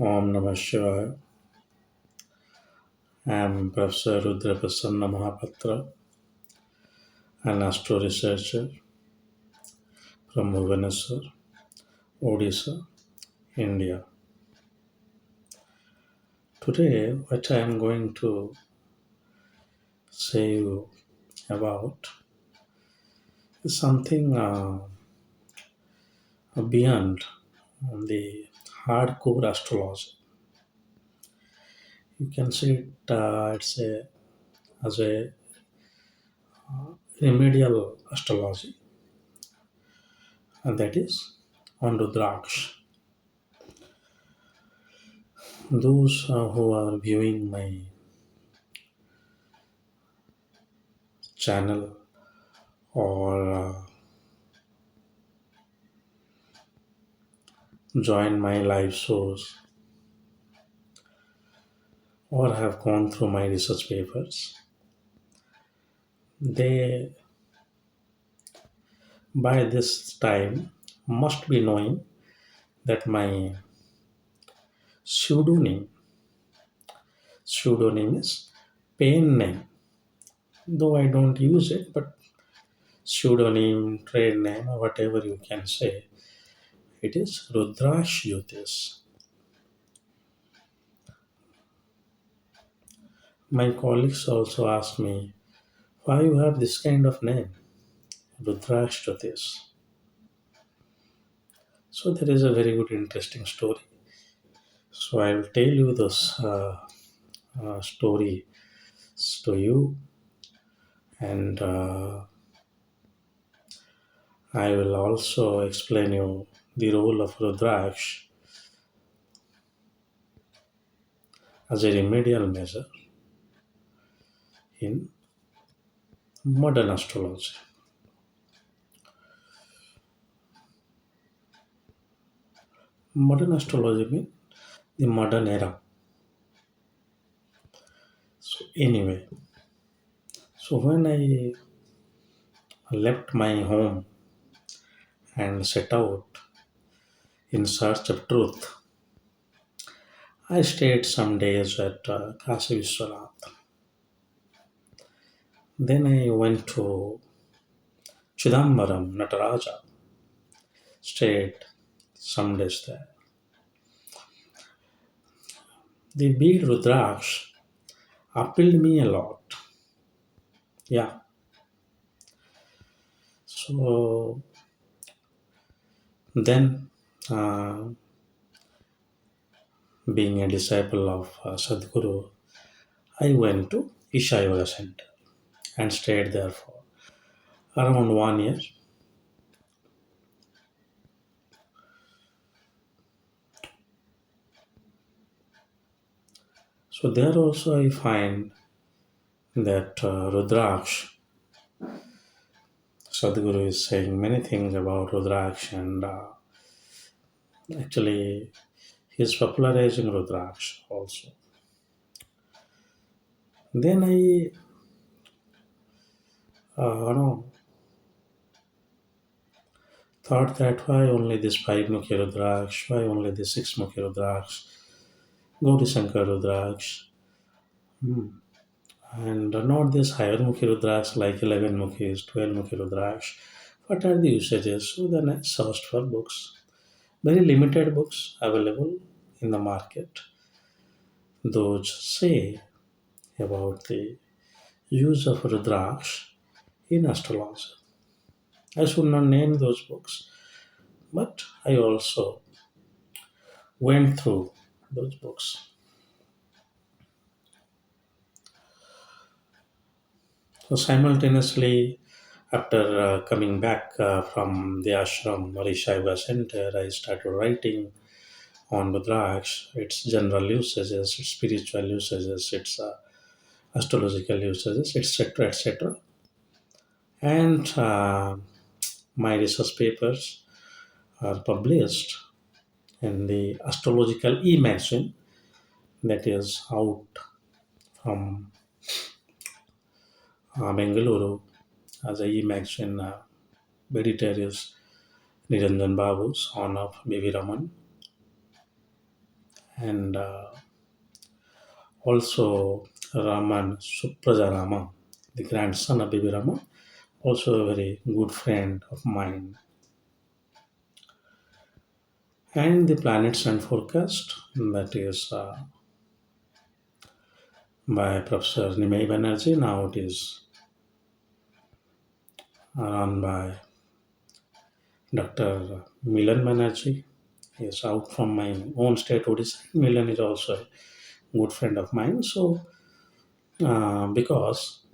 Om Namah Shivaya. I am Professor Rudraksha Prescriptions, an astro researcher from Bhubaneswar, Odisha, India. Today, what I am going to say you about is something beyond the hardcore astrology. You can see it as a remedial astrology, and that is on Rudraksha. Those who are viewing my channel or join my live shows or have gone through my research papers, they by this time must be knowing that my pseudonym pseudonym is pen name, though I don't use it, but pseudonym, trade name, or whatever you can say, it is Rudraksha. My colleagues also ask me why you have this kind of name, Rudraksha. So there is a very good interesting story. So I will tell you this story to you, and I will also explain you the role of Rudraksh as a remedial measure in modern astrology. Modern astrology means the modern era. So anyway, so when I left my home and set out in search of truth, I stayed some days at Kashi Vishwanath. Then I went to Chidambaram, Nataraja, stayed some days there. The bead Rudraksh appealed me a lot. Yeah. So then, being a disciple of Sadhguru, I went to Isha Yoga Center and stayed there for around 1 year. So there also I find that Rudraksh, Sadhguru is saying many things about Rudraksh, and actually he is popularizing Rudraksh also. Then I know, thought that why only this five Mukhi Rudraksh, why only this six Mukhi Rudraksh, Gauri Shankar Rudraksh, and not this higher Mukhi Rudraksh like 11 Mukhis, 12 Mukhi Rudraksh. What are the usages? So then I searched for books. Very limited books available in the market. Those say about the use of Rudraksh in astrology. I should not name those books, but I also went through those books. So simultaneously, after coming back from the ashram or Ishaiva center, I started writing on Rudraksh, its general usages, its spiritual usages, its astrological usages, etc., etc. And my research papers are published in the astrological e-magazine that is out from Bengaluru as a e-magazine. Editor is Niranjan Babu, son of Baby Raman, and also Raman Supraja Rama, the grandson of Bibi Rama, also a very good friend of mine. And the planets and forecast, that is by Professor Nimai Banerjee. Now it is run by Dr. Milan Banerjee. He is out from my own state, Odisha. Milan is also a good friend of mine. So, because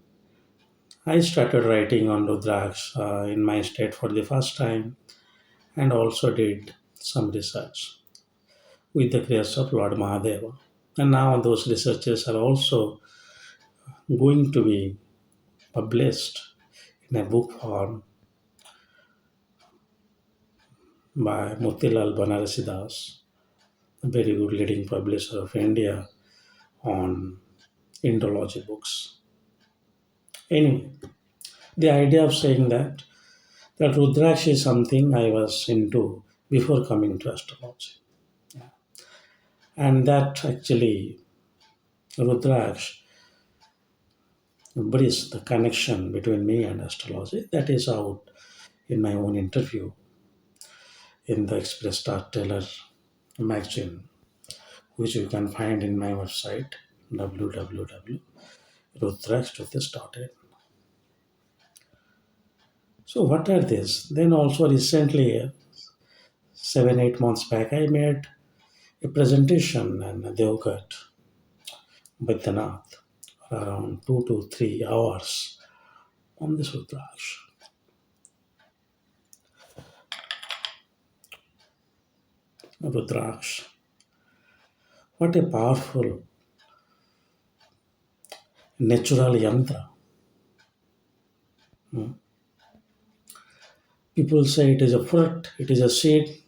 I started writing on Rudraksh in my state for the first time and also did some research with the grace of Lord Mahadeva. And now those researches are also going to be published in a book form by Motilal Banarasidas, a very good leading publisher of India on Indology books. Anyway, the idea of saying that Rudraksh is something I was into before coming to astrology. And that actually Rudraksh bridged the connection between me and astrology. That is out in my own interview in the Express Star Taylor magazine, which you can find in my website www.rudrakshtruthis.in. So what are these? Then also recently, 7 8 months back, I made a presentation in Devgat, Baidyanath, around 2 to 3 hours on this Rudraksh. Rudraksh. What a powerful natural yantra. People say it is a fruit, it is a seed.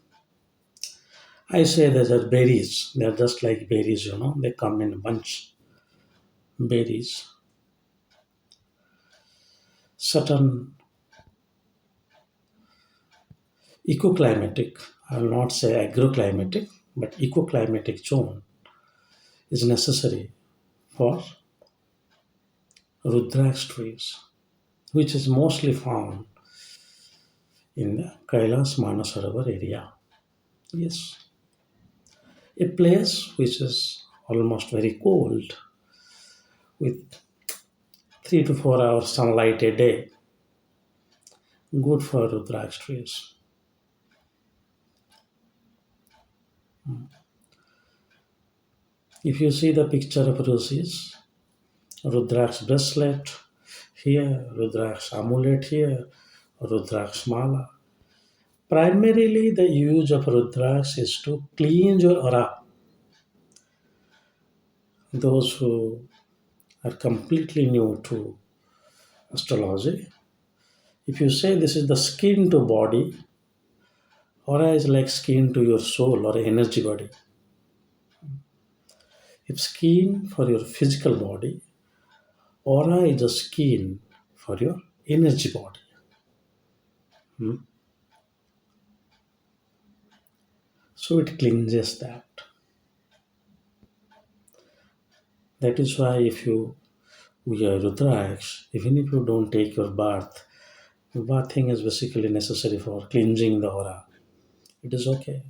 I say they are berries. They are just like berries. They come in a bunch. Berries. Certain ecoclimatic, I will not say agroclimatic, but ecoclimatic zone is necessary for Rudraksha trees, which is mostly found in the Kailas Manasarovar area. Yes, a place which is almost very cold with 3 to 4 hours sunlight a day, good for Rudraksha trees. If you see the picture of roses, Rudraksha bracelet here, Rudraksha amulet here, Rudraksha mala. Primarily, the use of Rudraksha is to cleanse your aura. Those who are completely new to astrology, if you say this is the skin to body, aura is like skin to your soul or energy body. If skin for your physical body, aura is the skin for your energy body. Hmm? So it cleanses that. That is why if you wear Rudraksh, even if you don't take your bath, bathing is basically necessary for cleansing the aura. It is okay.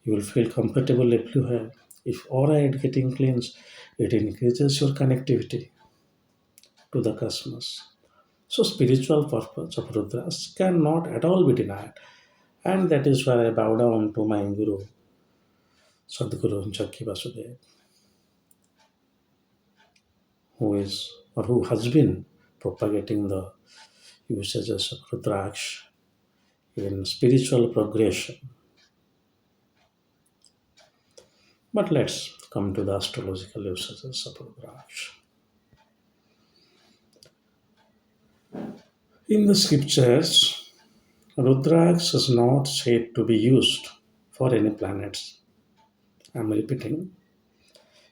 You will feel comfortable if you have. If aura is getting cleansed, it increases your connectivity to the cosmos. So spiritual purpose of Rudraksh cannot at all be denied. And that is why I bow down to my Guru, Sadguru Jaki Vasudev, who is or who has been propagating the usages of Rudraksh in spiritual progression. But let's come to the astrological usages of Rudraksh. In the scriptures, Rudraksh is not said to be used for any planets. I'm repeating.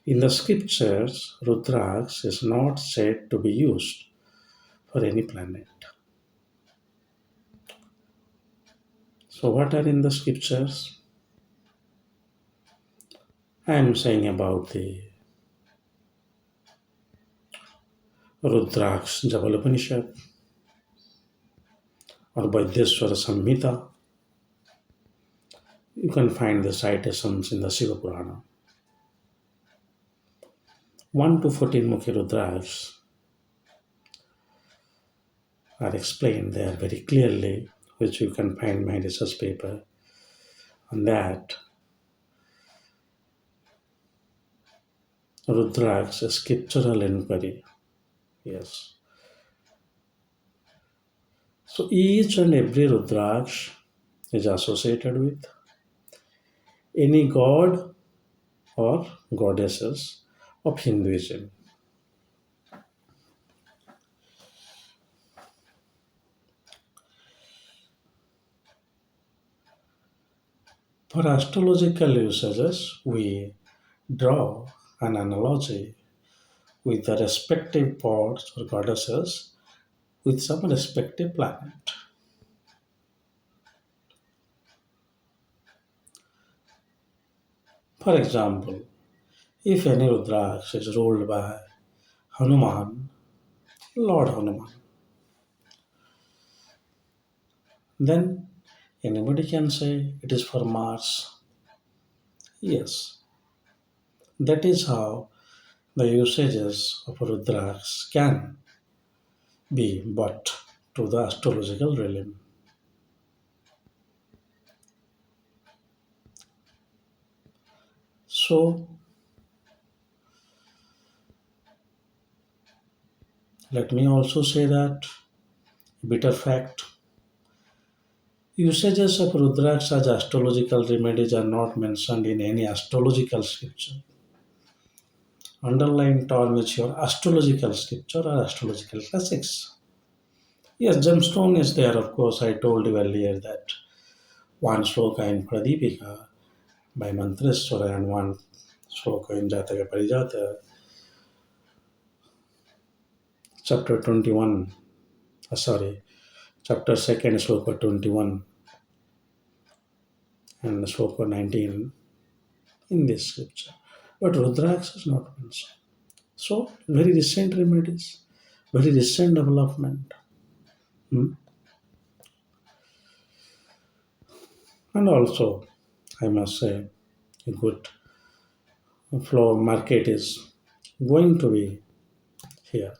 In the scriptures, Rudraksh is not said to be used for any planet. So, what are in the scriptures? I am saying about the Rudraksha Upanishad or Vaideswara Samhita. You can find the citations in the Shiva Purana. 1 to 14 Mukhi Rudraksh are explained there very clearly, which you can find my research paper on that. Rudraksh, a scriptural inquiry. Yes. So each and every Rudraksh is associated with any god or goddesses of Hinduism. For astrological usages, we draw an analogy with the respective gods or goddesses with some respective planet. For example, if any Rudraksh is ruled by Hanuman, Lord Hanuman, then anybody can say it is for Mars. Yes, that is how the usages of Rudraksh can be brought to the astrological realm. So let me also say that bitter fact usages of Rudraksh as astrological remedies are not mentioned in any astrological scripture. Underline term is your astrological scripture or astrological classics. Yes, gemstone is there, of course. I told you earlier that one sloka in Pradipika by Mantreshwara and one sloka in Jataka Parijata, chapter 21, chapter 2nd, sloka 21 and sloka 19 in this scripture. But Rudraksh is not mentioned. So, very recent remedies, very recent development. Hmm. And also, I must say, a good flow market is going to be here.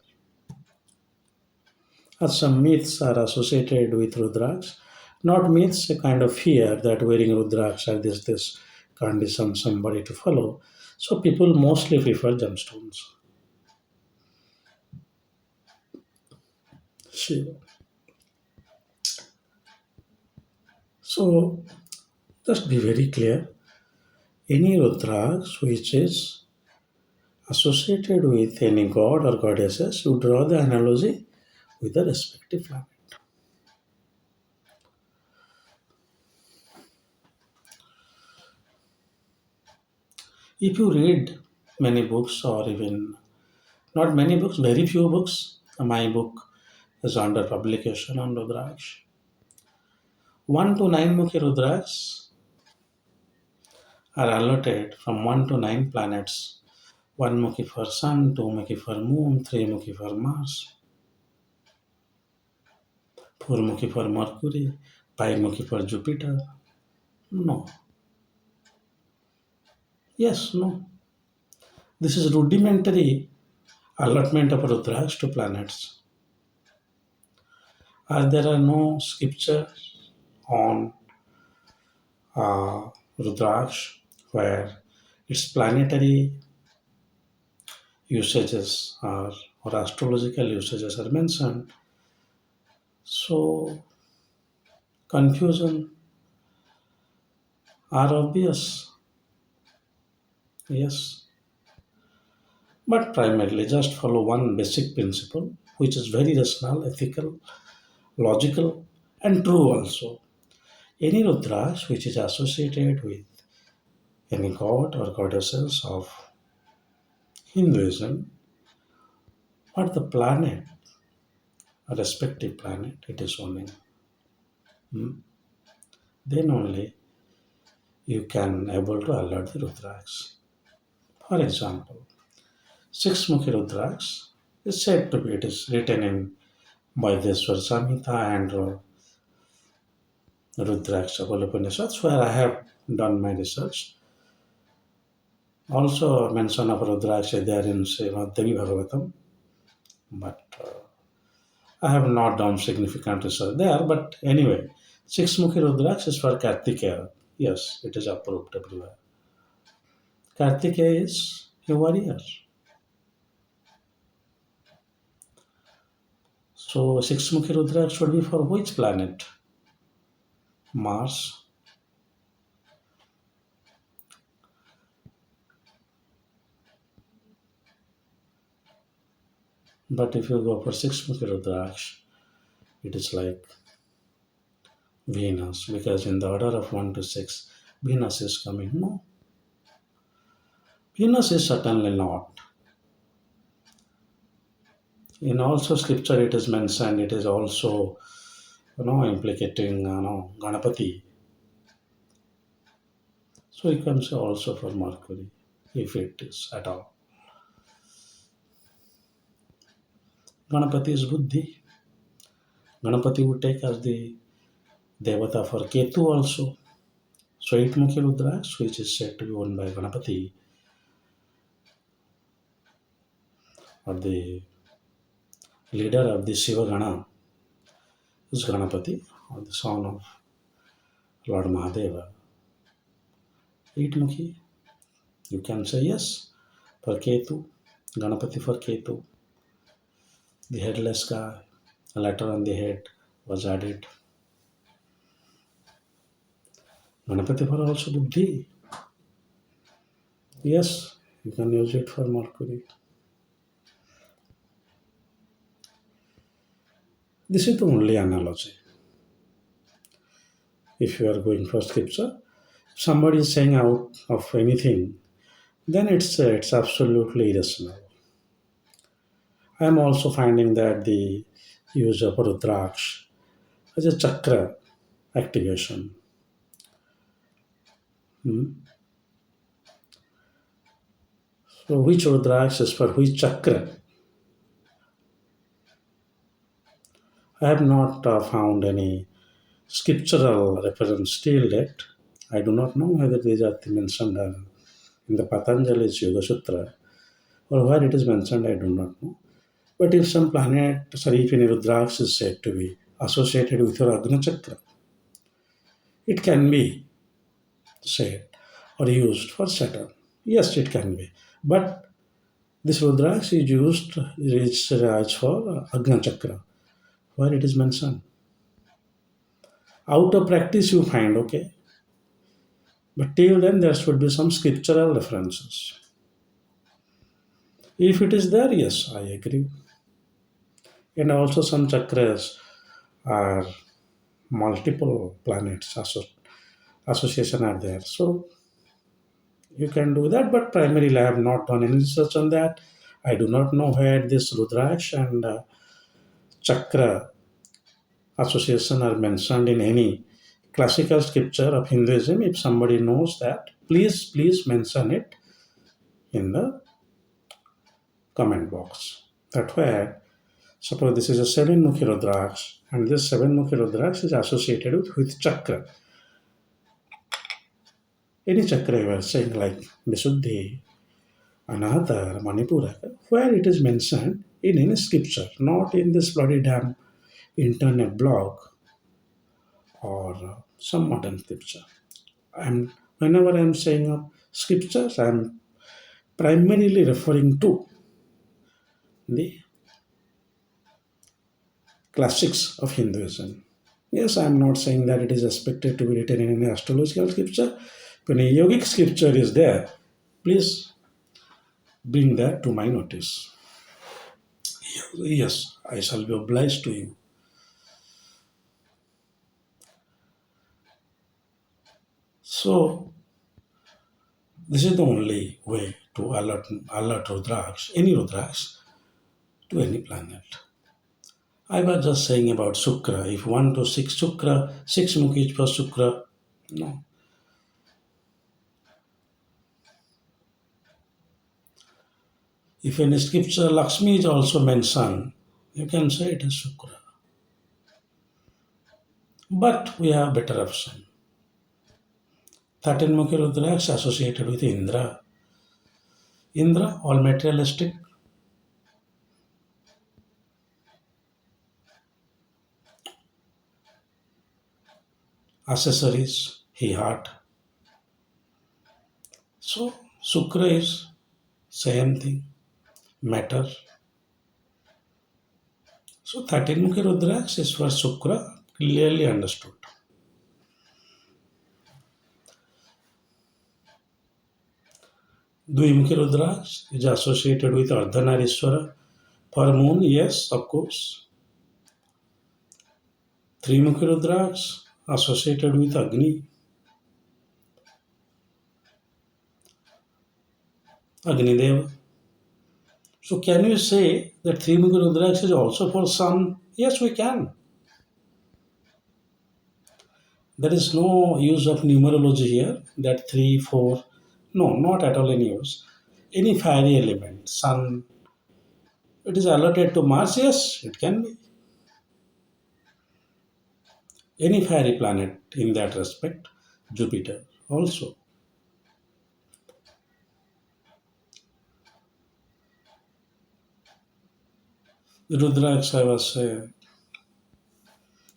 As some myths are associated with Rudraksh, not myths, a kind of fear that wearing Rudraksh are this condition somebody to follow. So people mostly prefer gemstones. Shiva. So just be very clear. Any Rudraksh which is associated with any god or goddesses, you draw the analogy with the respective planet. If you read many books or even not many books, very few books, my book is under publication on Rudraksh. 1 to 9 Mukhi Rudraksh are allotted from 1 to 9 planets. 1 Mukhi for Sun, 2 Mukhi for Moon, 3 Mukhi for Mars, 4 Mukhi for Mercury, 5 Mukhi for Jupiter. No. Yes, no. This is rudimentary allotment of Rudraksh to planets. There are no scriptures on Rudraksh where its planetary usages are or astrological usages are mentioned. So confusion are obvious. Yes. But primarily just follow one basic principle which is very rational, ethical, logical, and true also. Any Rudraksh which is associated with any god or goddesses of Hinduism or the planet, a respective planet it is owning, then only you can able to alert the Rudraksh. For example, Six Mukhi Rudraks is said to be it is written in Vaideswar Samhita and Rudraksha Upanishads, where I have done my research. Also, mention of Rudraksha there in Srimad Devi Bhagavatam, but I have not done significant research there. But anyway, Six Mukhi Rudraksha is for Kartikeya. Yes, it is approved everywhere. Kartikeya is a warrior. So, Six Mukhi Rudraksha should be for which planet? Mars. But if you go for Six Mukhi Rudraksha, it is like Venus, because in the order of 1 to 6, Venus is coming. No, Venus is certainly not. In also scripture, it is mentioned, it is also, implicating, Ganapati. So you can say also for Mercury, if it is at all. Ganapati is Buddhi. Ganapati would take as the Devata for Ketu also. So Eitmukhi Rudraksh, which is said to be owned by Ganapati, or the leader of the Shiva Gana, is Ganapati, or the son of Lord Mahadeva. Eitmukhi, you can say yes for Ketu, Ganapati for Ketu, the headless guy, a letter on the head was added. Ganapati for also Buddhi. Yes, you can use it for Mercury. This is the only analogy. If you are going for scripture, somebody is saying out of anything, then it's absolutely irrational. I am also finding that the use of Rudraksh as a chakra activation. Hmm. So which Rudraksh is for which chakra? I have not found any scriptural reference still yet. I do not know whether these are mentioned in the Patanjali's Yoga Sutra or where it is mentioned, I do not know. But if some planet, sorry, if any Rudraksh is said to be associated with your Agna Chakra, it can be said or used for Saturn. Yes, it can be. But this Rudraksh is used is as for Agna Chakra, where it is mentioned. Out of practice, you find, okay. But till then, there should be some scriptural references. If it is there, yes, I agree. And also, some chakras are multiple planets association are there. So you can do that, but primarily I have not done any research on that. I do not know where this Rudraksh and Chakra association are mentioned in any classical scripture of Hinduism. If somebody knows that, please mention it in the comment box. That where suppose this is a seven Mukhi Rudraksh and this seven Mukhi Rudraksh is associated with Chakra. Any chakra you are saying like Visuddhi, Anahata, Manipura, where it is mentioned in any scripture, not in this bloody damn internet blog or some modern scripture. And whenever I am saying of scriptures, I am primarily referring to the classics of Hinduism. Yes, I am not saying that it is expected to be written in any astrological scripture. When a yogic scripture is there, please bring that to my notice. Yes, I shall be obliged to you. So, this is the only way to alert Rudraks, any Rudraks, to any planet. I was just saying about Shukra. If 1 to 6 Shukra, 6 Mukhis for Shukra, no. If in scripture Lakshmi is also mentioned, you can say it is Shukra. But we have better option. 13 Mukhi Rudraksh associated with Indra. Indra, all materialistic. Accessories, he heart. So Shukra is same thing, matter. So 13 Mukhi Rudraksh is for Shukra, clearly understood. Dvimukhi Rudraksh is associated with Ardhanarishwara. For moon, yes, of course. Trimukhi Rudraksh associated with Agni. Agnidev. So can you say that Trimukhi Rudraksh is also for sun? Yes, we can. There is no use of numerology here, that 3, 4. No, not at all any use. Any fiery element, sun, it is allotted to Mars, yes, it can be. Any fiery planet in that respect, Jupiter also. The Rudraksh I was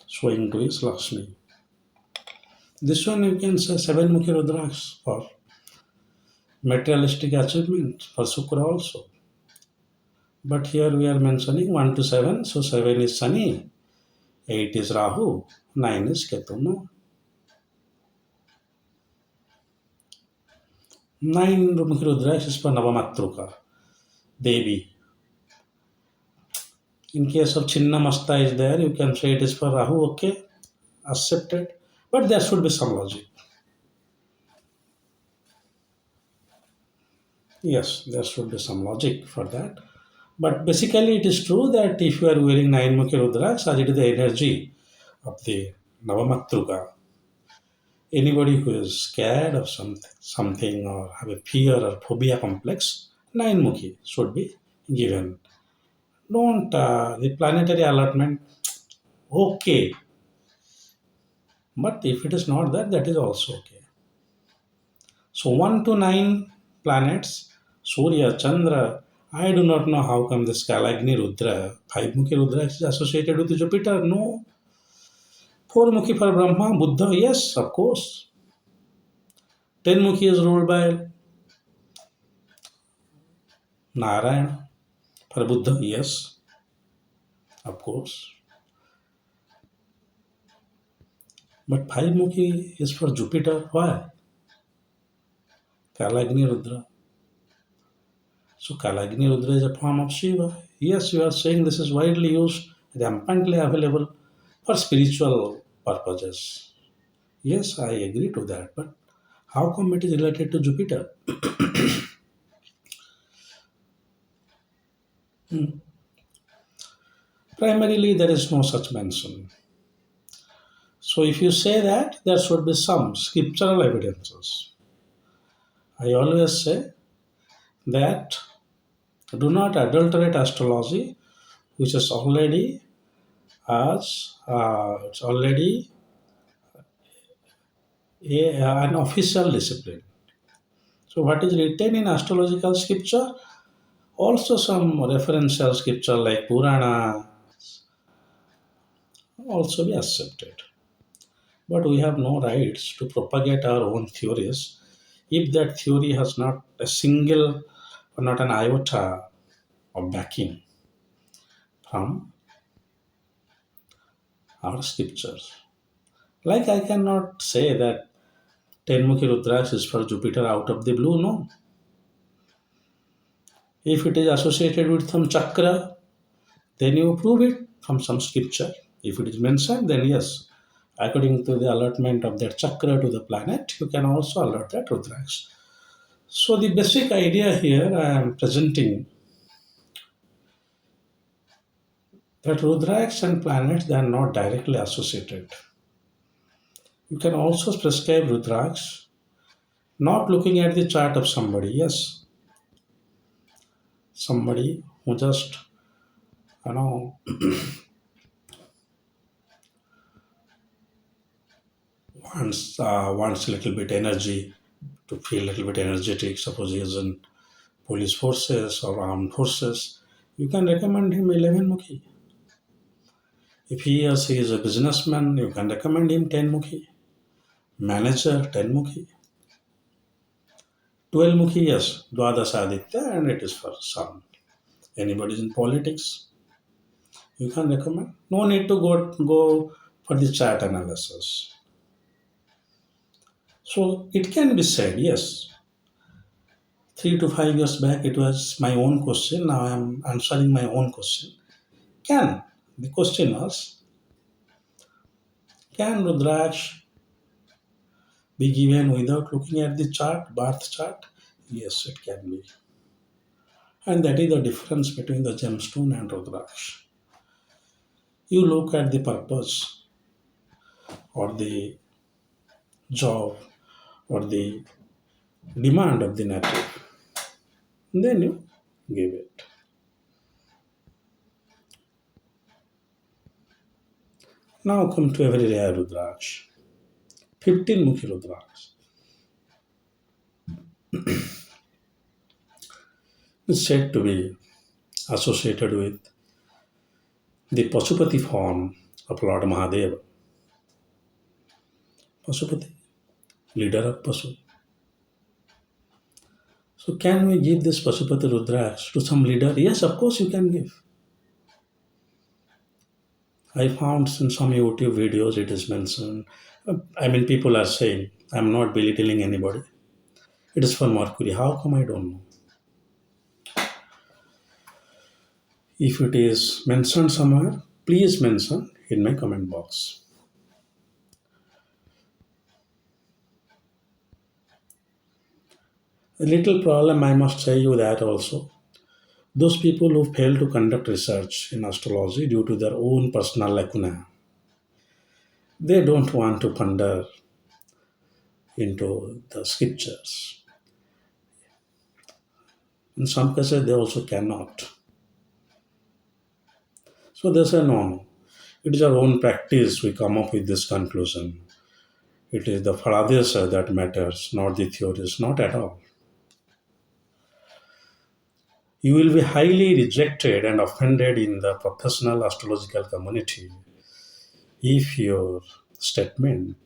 showing to is Lakshmi. This one you can say seven Mukhi Rudraksh for materialistic achievement for Shukra also. But here we are mentioning 1 to 7. So 7 is Shani, 8 is Rahu, 9 is Ketu. No? 9 Mukhi Rudraksh is for Navamatruka, Devi. In case of Chinna Masta is there, you can say it is for Rahu, okay, accepted. But there should be some logic. Yes, there should be some logic for that. But basically, it is true that if you are wearing 9 Mukhi Rudraksh, as it is the energy of the Navamatruka, anybody who is scared of something or have a fear or phobia complex, 9 Mukhi should be given. Don't, the planetary allotment, okay. But if it is not there, that is also okay. So 1 to 9 planets, Surya, Chandra, I do not know how come this Kalagni Rudra, 5 Mukhi Rudra is associated with Jupiter. No. 4 Mukhi for Brahma, Buddha, yes, of course. 10 Mukhi is ruled by Narayana. For Buddha, yes, of course. But 5 Mukhi is for Jupiter. Why? Kalagni Rudra. So Kalagni Rudra is a form of Shiva. Yes, you are saying this is widely used, rampantly available for spiritual purposes. Yes, I agree to that. But how come it is related to Jupiter? Primarily, there is no such mention. So if you say that, there should be some scriptural evidences. I always say that do not adulterate astrology, which is already it's already an official discipline. So what is written in astrological scripture? Also some referential scripture like Purana also be accepted. But we have no rights to propagate our own theories if that theory has not a single or not an iota of backing from our scriptures. Like I cannot say that Tenmukhi Rudraksh is for Jupiter out of the blue, no. If it is associated with some chakra, then you prove it from some scripture. If it is mentioned, then yes, according to the allotment of that chakra to the planet, you can also allot that Rudraksh. So the basic idea here I am presenting that Rudraksh and planets they are not directly associated. You can also prescribe Rudraksh not looking at the chart of somebody. Yes, Somebody who just, you know, wants a little bit energy to feel a little bit energetic. Suppose he is in police forces or armed forces, you can recommend him 11 mukhi. If he or she is a businessman, you can recommend him 10 mukhi. Manager 10 mukhi. 12 mukhi, yes, Dwadas Aditya, and it is for sun. Anybody in politics, you can recommend. No need to go for the chart analysis. So it can be said, yes. 3 to 5 years back, it was my own question. Now I am answering my own question. Can the question was, can Rudraksh be given without looking at the chart, birth chart? Yes, it can be. And that is the difference between the gemstone and Rudraksh. You look at the purpose or the job or the demand of the native, then you give it. Now come to a very rare Rudraksh. 15 Mukhi Rudraksh is said to be associated with the Pasupati form of Lord Mahadeva. Pasupati, leader of Pasu. So can we give this Pasupati Rudraksh to some leader? Yes, of course you can give. I found in some YouTube videos it is mentioned. I mean, people are saying, I'm not belittling anybody. It is for Mercury. How come I don't know? If it is mentioned somewhere, please mention in my comment box. A little problem, I must say you that also. Those people who fail to conduct research in astrology due to their own personal lacuna, they don't want to ponder into the scriptures. In some cases, they also cannot. So they say, no, no. It is our own practice we come up with this conclusion. It is the Faladesa that matters, not the theories, not at all. You will be highly rejected and offended in the professional astrological community if your statement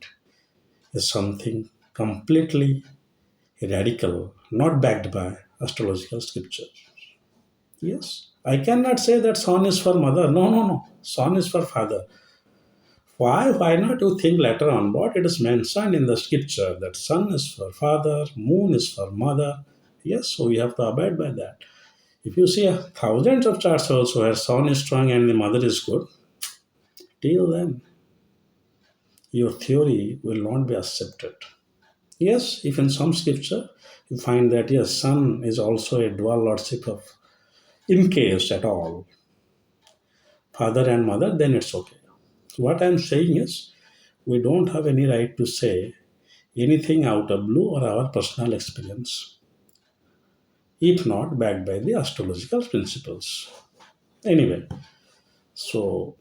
is something completely radical, not backed by astrological scripture. Yes, I cannot say that son is for mother. No, no, no. Son is for father. Why? Why not you think later on? What it is mentioned in the scripture that sun is for father, moon is for mother. Yes, so we have to abide by that. If you see thousands of charts also where sun is strong and the mother is good, till then your theory will not be accepted. Yes, if in some scripture you find that yes, sun is also a dual lordship of, in case at all, father and mother, then it's okay. So what I'm saying is, we don't have any right to say anything out of blue or our personal experience, if not backed by the astrological principles. Anyway, so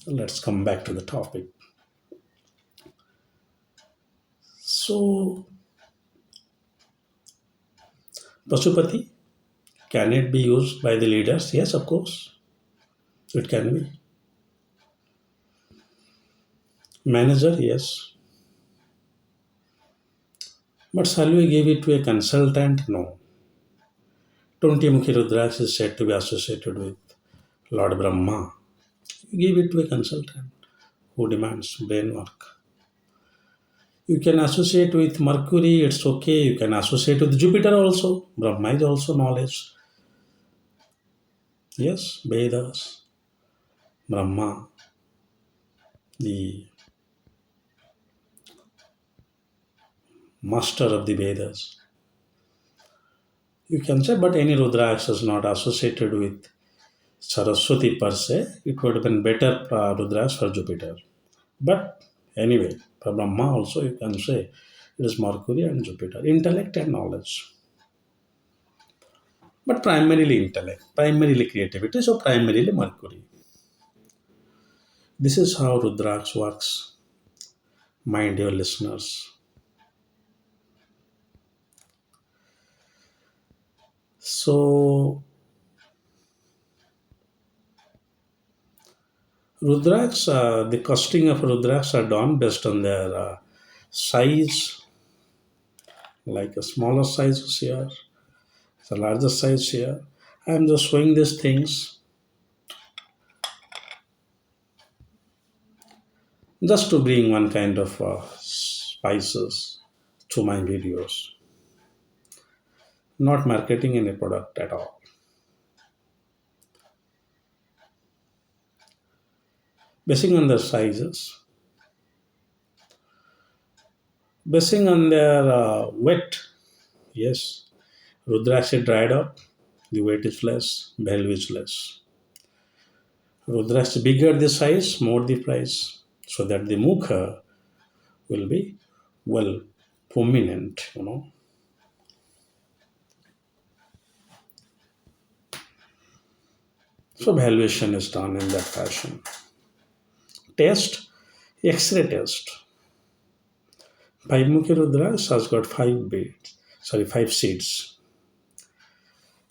let's come back to the topic. So, Pasupati, can it be used by the leaders? Yes, of course, it can be. Manager, yes. But shall we give it to a consultant? No. 20 Mukhi Rudraksh is said to be associated with Lord Brahma. Give it to a consultant who demands brain work. You can associate with Mercury, it's okay. You can associate with Jupiter also. Brahma is also knowledge. Yes, Vedas, Brahma, the master of the Vedas. You can say, but any Rudraksh is not associated with Saraswati per se. It would have been better Rudraksh for Jupiter. But anyway, for Brahma also you can say it is Mercury and Jupiter. Intellect and knowledge. but primarily intellect, primarily creativity, so primarily Mercury. This is how Rudraksh works, my dear listeners. So, Rudraksh, the costing of Rudraksh are done based on their size, like a smaller size here, the larger size here. I am just showing these things just to bring one kind of spices to my videos, not marketing any product at all. Basing on their sizes, basing on their weight, yes, Rudraksh dried up, the weight is less, value is less. Rudraksh bigger the size, more the price, so that the mukha will be well prominent, So valuation is done in that fashion. Test, X-ray test. Five mukhi Rudraksh has got five seats,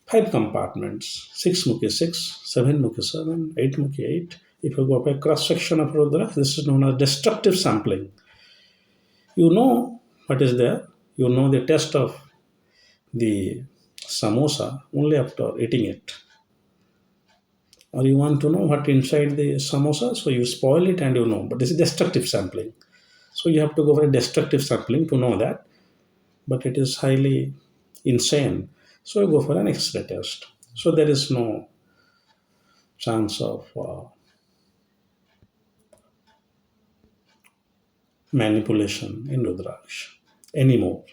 five compartments, six mukhi six, seven mukhi seven, eight mukhi eight. If you go by cross section of Rudraksh, this is known as destructive sampling. You know what is there. You know the taste of the samosa only after eating it. Or you want to know what inside the samosa, so you spoil it and you know. But this is destructive sampling. So you have to go for a destructive sampling to know that. But it is highly insane. So you go for an X-ray test. So there is no chance of manipulation in Rudraksh anymore.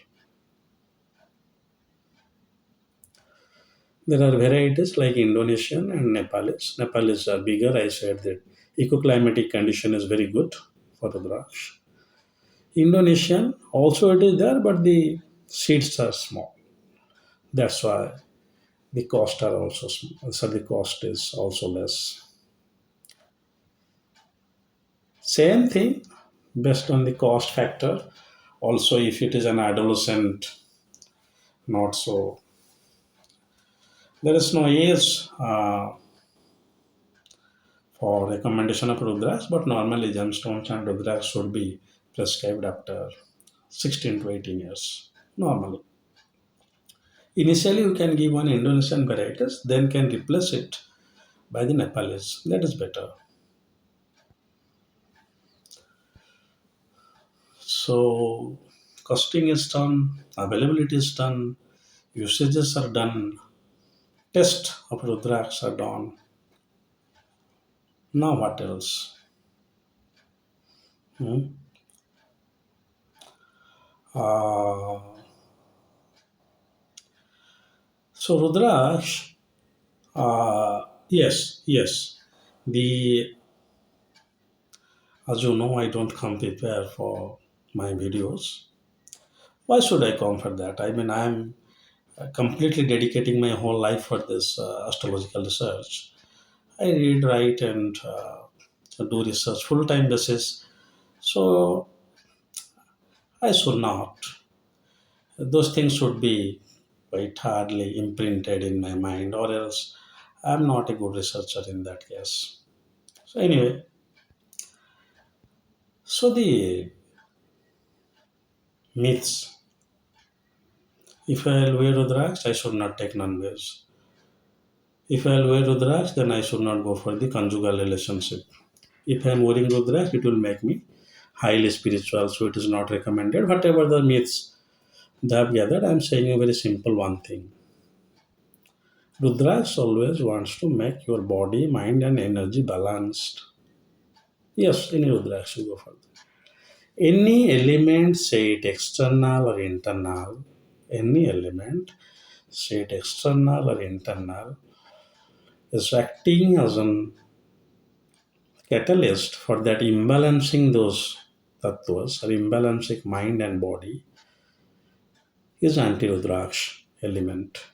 There are varieties like Indonesian and Nepalese. Nepalese are bigger. I said that ecoclimatic condition is very good for Rudraksh. Indonesian also it is there, but the seeds are small. That's why the cost are also small. So the cost is also less. Same thing based on the cost factor. Also, if it is an adolescent, not so. There is no age for recommendation of Rudraksh, but normally gemstones and Rudraksh should be prescribed after 16 to 18 years. Normally. Initially, you can give one Indonesian varieties, then can replace it by the Nepalese. That is better. So, costing is done, availability is done, usages are done, test of Rudraksh are done. Now, what else? Hmm? Uh, so, Rudraksh, yes, yes. The As you know, I don't come prepared for my videos. Why should I come for that? I mean, I'm completely dedicating my whole life for this astrological research. I read, write, and do research full time basis. So I should not. Those things should be quite hardly imprinted in my mind, or else I'm not a good researcher in that case. So anyway, so the myths. If I'll wear Rudraksh, I should not take non-veg. If I'll wear Rudraksh, then I should not go for the conjugal relationship. If I'm wearing Rudraksh, it will make me highly spiritual, so it is not recommended. Whatever the myths they have gathered, I'm saying a very simple one thing. Rudraksh always wants to make your body, mind, and energy balanced. Yes, any Rudraksh you go for. Any element, say it external or internal, any element, say it external or internal, is acting as an catalyst for that imbalancing those tattvas or imbalancing mind and body is anti-Rudraksh element.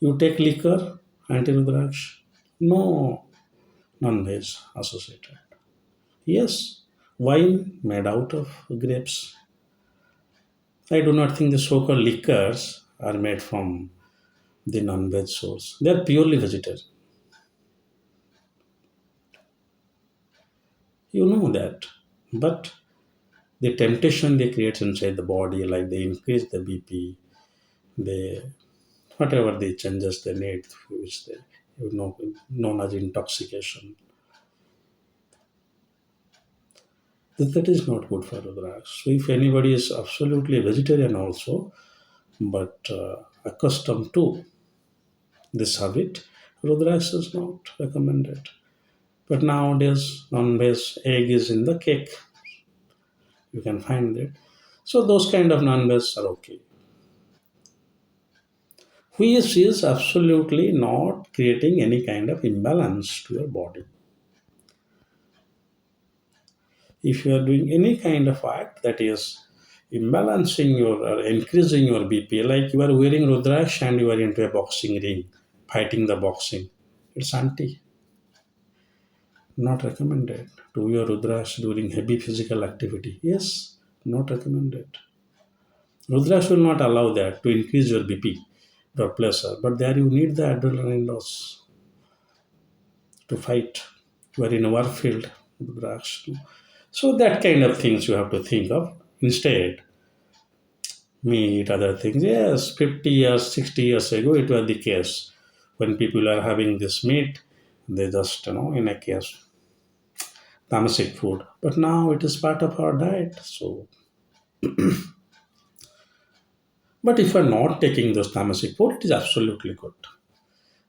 You take liquor, anti-Rudraksh? No, non-veg associated. Yes, wine made out of grapes. I do not think the so-called liquors are made from the non-veg source. They are purely vegetarian. You know that. But the temptation they create inside the body, like they increase the BP, they whatever the changes they need, which they known as intoxication. That is not good for the drugs. So if anybody is absolutely vegetarian also, but accustomed to this habit, Rudraks is not recommended. But nowadays, non-veg egg is in the cake. You can find it. So those kind of non-veg are okay. Which is absolutely not creating any kind of imbalance to your body. If you are doing any kind of act that is imbalancing your or increasing your BP, like you are wearing Rudraksh and you are into a boxing ring, fighting the boxing, it's anti, not recommended. Do your Rudraksh during heavy physical activity? Yes, not recommended. Rudraksh will not allow that to increase your BP, blood pressure, but there you need the adrenaline loss to fight. You are in a war field, Rudraksh. So that kind of things you have to think of instead. Meat, other things. Yes, 50 years, 60 years ago, it was the case. When people are having this meat, they just, in a case, tamasic food. But now it is part of our diet. So, but if you're not taking those tamasic food, it is absolutely good.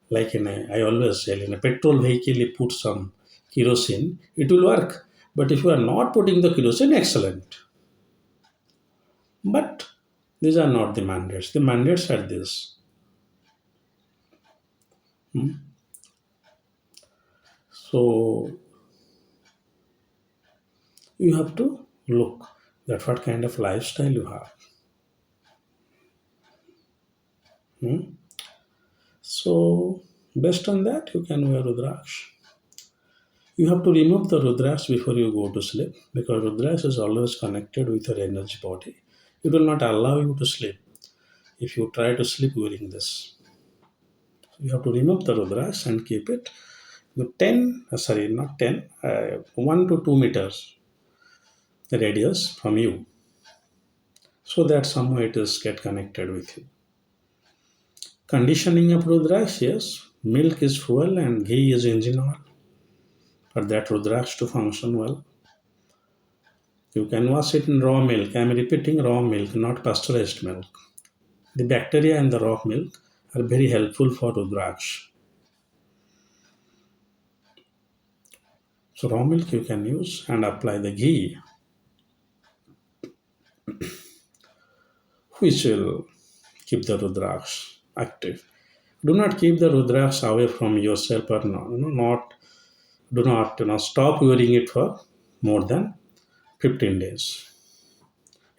Like I always say, in a petrol vehicle, you put some kerosene, it will work. But if you are not putting the kerosene, excellent. But these are not the mandates. The mandates are this. Hmm? So you have to look that what kind of lifestyle you have. Hmm? So based on that, you can wear Rudraksh. You have to remove the Rudraksh before you go to sleep because Rudraksh is always connected with your energy body. It will not allow you to sleep if you try to sleep wearing this. You have to remove the Rudraksh and keep it with 10, sorry, not 10, 1 to 2 meters radius from you so that somehow it is get connected with you. Conditioning of Rudraksh, yes, milk is fuel and ghee is engine oil. For that Rudraksh to function well, you can wash it in raw milk. I am repeating raw milk, not pasteurized milk. The bacteria in the raw milk are very helpful for Rudraksh. So raw milk you can use and apply the ghee, which will keep the Rudraksh active. Do not keep the Rudraksh away from yourself or not. Do not stop wearing it for more than 15 days.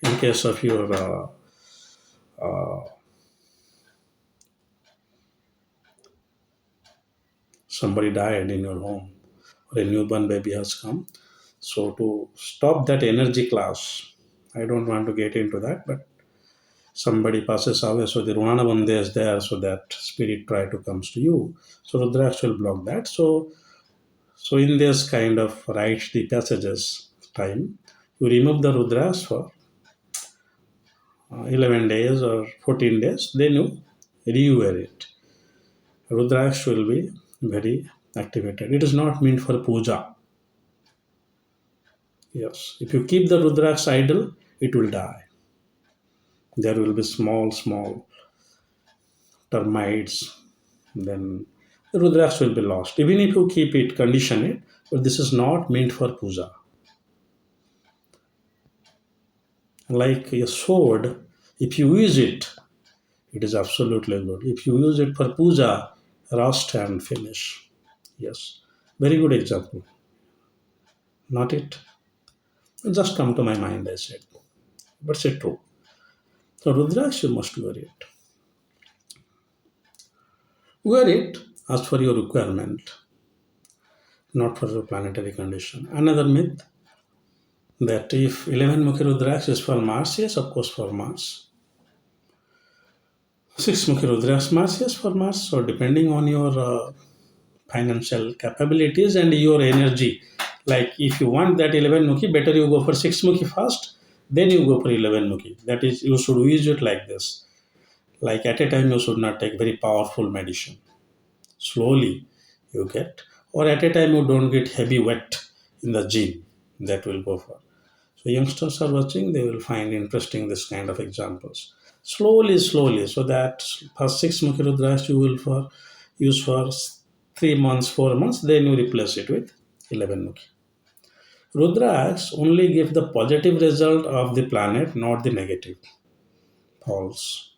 In case of your somebody died in your home or a newborn baby has come, so to stop that energy class, I don't want to get into that, but somebody passes away, so the Runana Bandhe is there, so that spirit try to comes to you. So Rudraksh will block that. So in this kind of write the passages time, you remove the Rudraksh for 11 days or 14 days, then you rewear it. Rudraksh will be very activated. It is not meant for puja. Yes. If you keep the Rudraksh idle, it will die. There will be small termites. Then the Rudraksh will be lost. Even if you keep it, condition it, but this is not meant for puja. Like a sword, if you use it, it is absolutely good. If you use it for puja, rust and finish. Yes. Very good example. Not it. It just come to my mind, I said. But it's true. So Rudraksh, you must wear it. Wear it as for your requirement, not for your planetary condition. Another myth that if 11 Mukhi Rudraks is for Mars, yes, of course for Mars. 6 Mukhi Rudraks Mars, yes, for Mars. So depending on your financial capabilities and your energy, like if you want that 11 Mukhi, better you go for 6 Mukhi first, then you go for 11 Mukhi. That is, you should use it like this. Like at a time, you should not take very powerful medicine. Slowly you get, or at a time you don't get heavy wet in the gym. That will go for. So youngsters are watching, they will find interesting this kind of examples. Slowly, slowly, so that first 6 Mukhi Rudras you will for use for 3 months, 4 months, then you replace it with 11 Mukhi. Rudras only give the positive result of the planet, not the negative. False.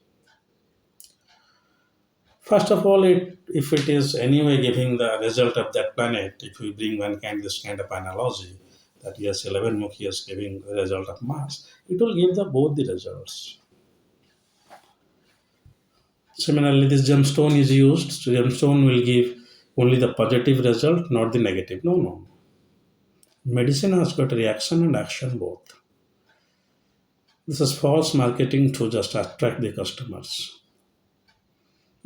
First of all, if it is anyway giving the result of that planet, if we bring this kind of analogy, that yes, 11 Mukhi is giving the result of Mars, it will give the both the results. Similarly, this gemstone is used. So gemstone will give only the positive result, not the negative. No, no. Medicine has got reaction and action both. This is false marketing to just attract the customers.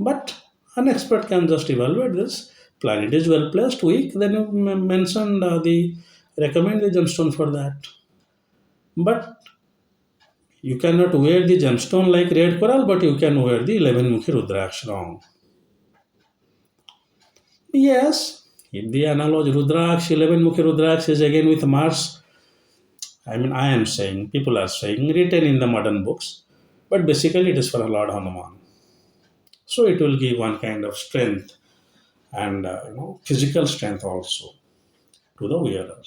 But an expert can just evaluate this. Planet is well placed, weak. Then you mentioned the recommend the gemstone for that. But you cannot wear the gemstone like red coral, but you can wear the 11 Mukhi Rudraksh wrong. Yes, if the analogy Rudraksh, 11 Mukhi Rudraksh is again with Mars, I am saying, people are saying, written in the modern books, but basically it is for Lord Hanuman. So it will give one kind of strength and physical strength also to the wearer.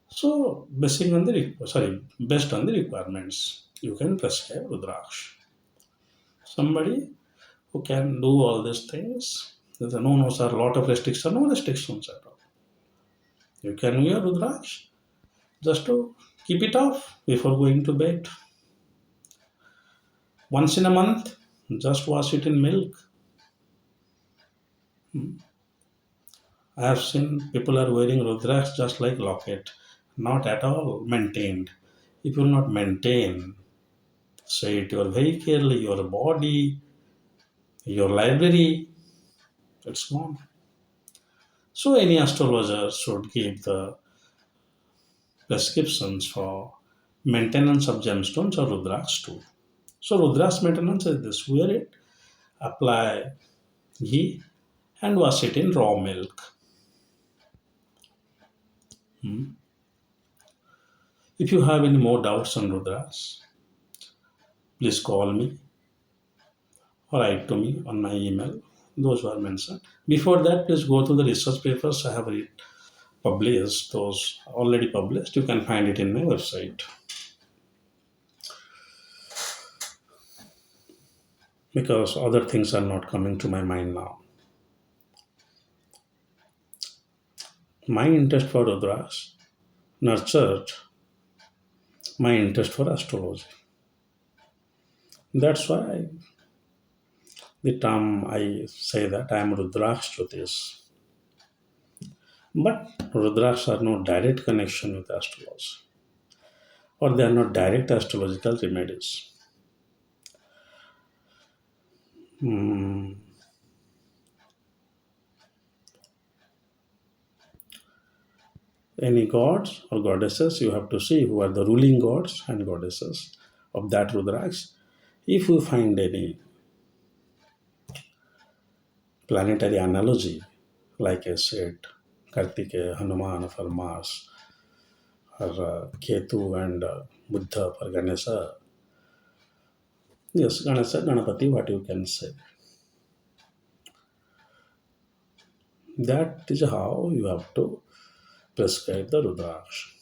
So based on the requirements, you can prescribe Rudraksh. Somebody who can do all these things, no, sir, lot of restrictions, no restrictions at all. You can wear Rudraksh just to keep it off before going to bed. Once in a month, just wash it in milk. I have seen people are wearing Rudraksh just like locket, not at all maintained. If you will not maintain, say it your vehicle, your body, your library, it's gone. So any astrologer should give the prescriptions for maintenance of gemstones or Rudraksh too. So Rudraksh maintenance is this: wear it, apply ghee, and wash it in raw milk. If you have any more doubts on Rudraksh, please call me or write to me on my email. Those were mentioned. Before that, please go to the research papers I have published. Those already published. You can find it in my website. Because other things are not coming to my mind now. My interest for Rudraksh nurtured my interest for astrology. That's why the term I say that I am Rudraksh Jyotish. But Rudraksh are no direct connection with astrology, or they are not direct astrological remedies. Hmm. Any gods or goddesses, you have to see who are the ruling gods and goddesses of that Rudraksh. If you find any planetary analogy, like I said, Kartikeya, Hanuman for Mars, or Ketu and Buddha for Ganesha. Yes, Ganesha, Ganapati, what you can say. That is how you have to prescribe the Rudraksh.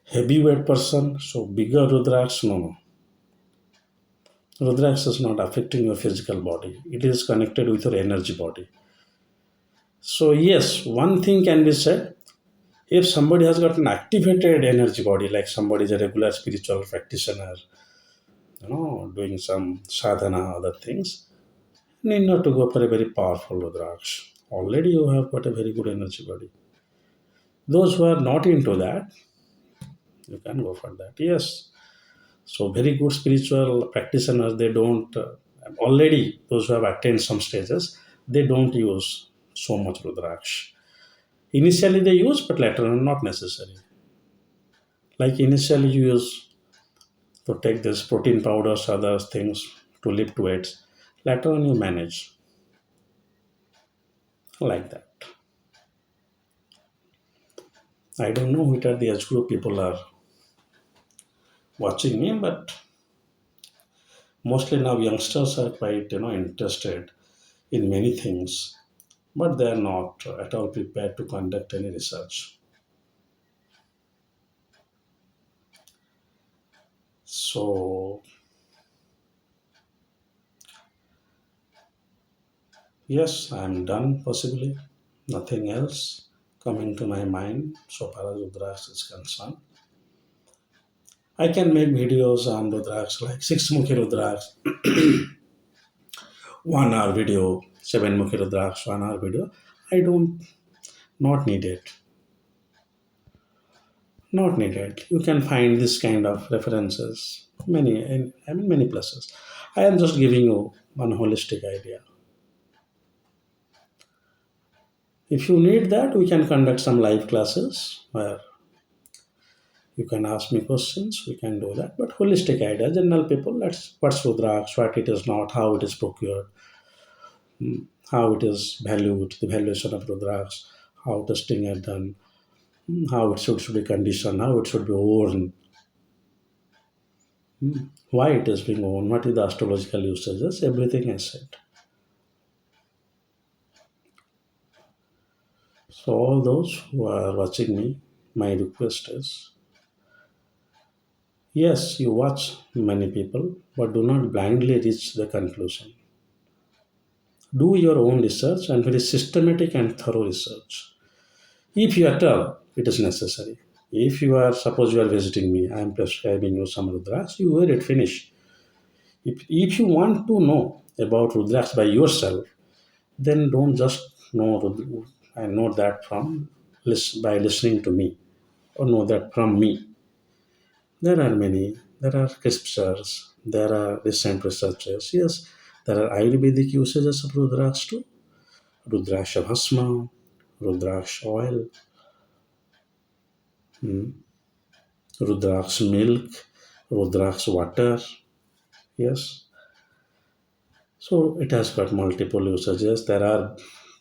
Heavyweight person, so bigger Rudraksh, no. Rudraksh is not affecting your physical body. It is connected with your energy body. So yes, one thing can be said. If somebody has got an activated energy body, like somebody is a regular spiritual practitioner, doing some sadhana, other things, Need not to go for a very powerful Rudraksh. Already you have got a very good energy body. Those who are not into that, you can go for that. Yes. So very good spiritual practitioners, they don't already those who have attained some stages, they don't use so much Rudraksh. Initially they use, but later on not necessary. Like initially you use to take this protein powders, other things to lift weights. Later on you manage like that. I don't know which are the age group people are watching me, but mostly now youngsters are quite interested in many things, but they are not at all prepared to conduct any research. So yes, I am done possibly. Nothing else coming to my mind so far as Rudraksh is concerned. I can make videos on Rudraksh like six Mukhi Rudraksh, 1 hour video, seven Mukhi Rudraksh, 1 hour video. I don't not need it. Not needed. You can find this kind of references many in I mean many places. I am just giving you one holistic idea. If you need that, we can conduct some live classes where you can ask me questions. We can do that. But holistic idea, general people, let's what's Rudraksh, what it is not, how it is procured, how it is valued, the valuation of Rudraksh, how testing are done, how it should be conditioned, how it should be worn, why it is being worn, what is the astrological usages, everything is said. So all those who are watching me, my request is yes, you watch many people, but do not blindly reach the conclusion. Do your own research and very systematic and thorough research. If you at all, it is necessary. If you are, suppose you are visiting me, I am prescribing you some Rudraksh, you wear it, finish. If you want to know about Rudraksh by yourself, then don't just know and know that from by listening to me or know that from me. There are many. There are scriptures. There are recent researches. Yes, there are Ayurvedic usages of Rudraksha too. Rudraksha Bhasma, Rudraksha oil, Rudraksha milk, Rudraksha water. Yes. So it has got multiple usages. There are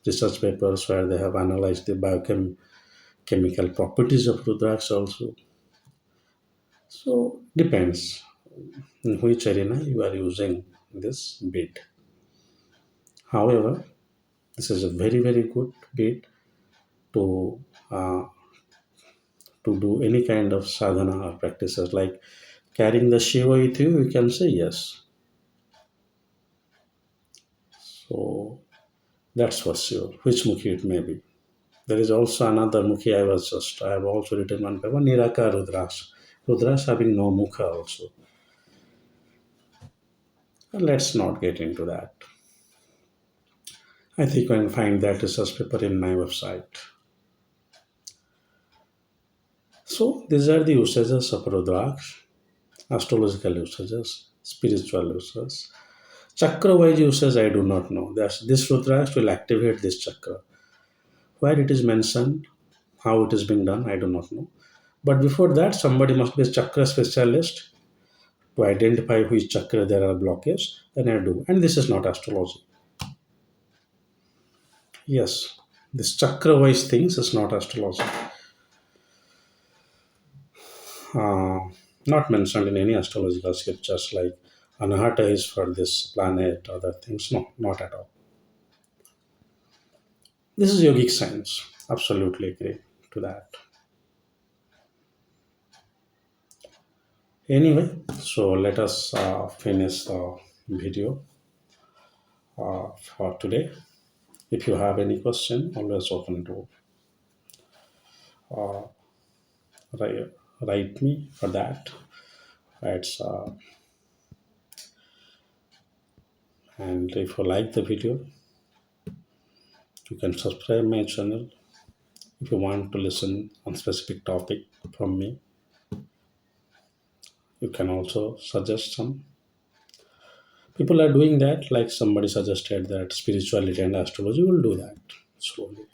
research papers where they have analyzed the biochemical properties of Rudraksha also. So depends in which arena you are using this bead. However, this is a very very good bead to uh, do any kind of sadhana or practices like carrying the Shiva with you. You can say yes. So that's for sure. Which mukhi it may be. There is also another mukhi I have also written one paper Niraka Rudras. Rudras having no mukha also. Let's not get into that. I think you can find that research paper in my website. So these are the usages of Rudraksh, astrological usages, spiritual usages. Chakra wise usage I do not know. This Rudraksh will activate this chakra. Where it is mentioned, how it is being done, I do not know. But before that, somebody must be a chakra specialist to identify which chakra there are blockages. Then I do. And this is not astrology. Yes, this chakra wise things is not astrology. uh, Not mentioned in any astrological scriptures like Anahata is for this planet, other things. No, not at all. This is yogic science. Absolutely agree to that. Anyway, so let us finish the video for today. If you have any question, always open to write, write me for that. It's And if you like the video, you can subscribe my channel. If you want to listen on specific topic from me, you can also suggest some. People are doing that, like somebody suggested that spirituality and astrology will do that slowly.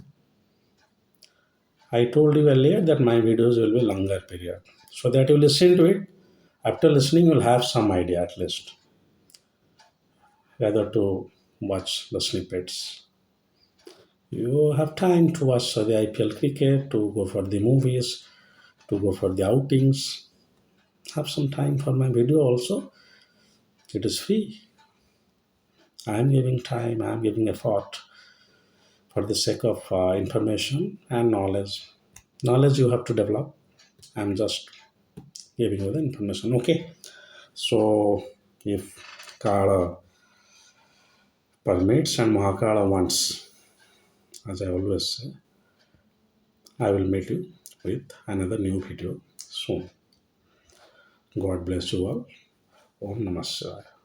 I told you earlier that my videos will be longer period, so that you listen to it. After listening, you'll have some idea at least whether to watch the snippets. You have time to watch the IPL cricket, to go for the movies, to go for the outings. Have some time for my video also. It is free. I am giving time, I am giving effort for the sake of information and knowledge. Knowledge you have to develop. I am just giving you the information. Okay. So if Kala permits and Mahakala wants, as I always say, I will meet you with another new video soon. God bless you all. Om Namah Shivaya.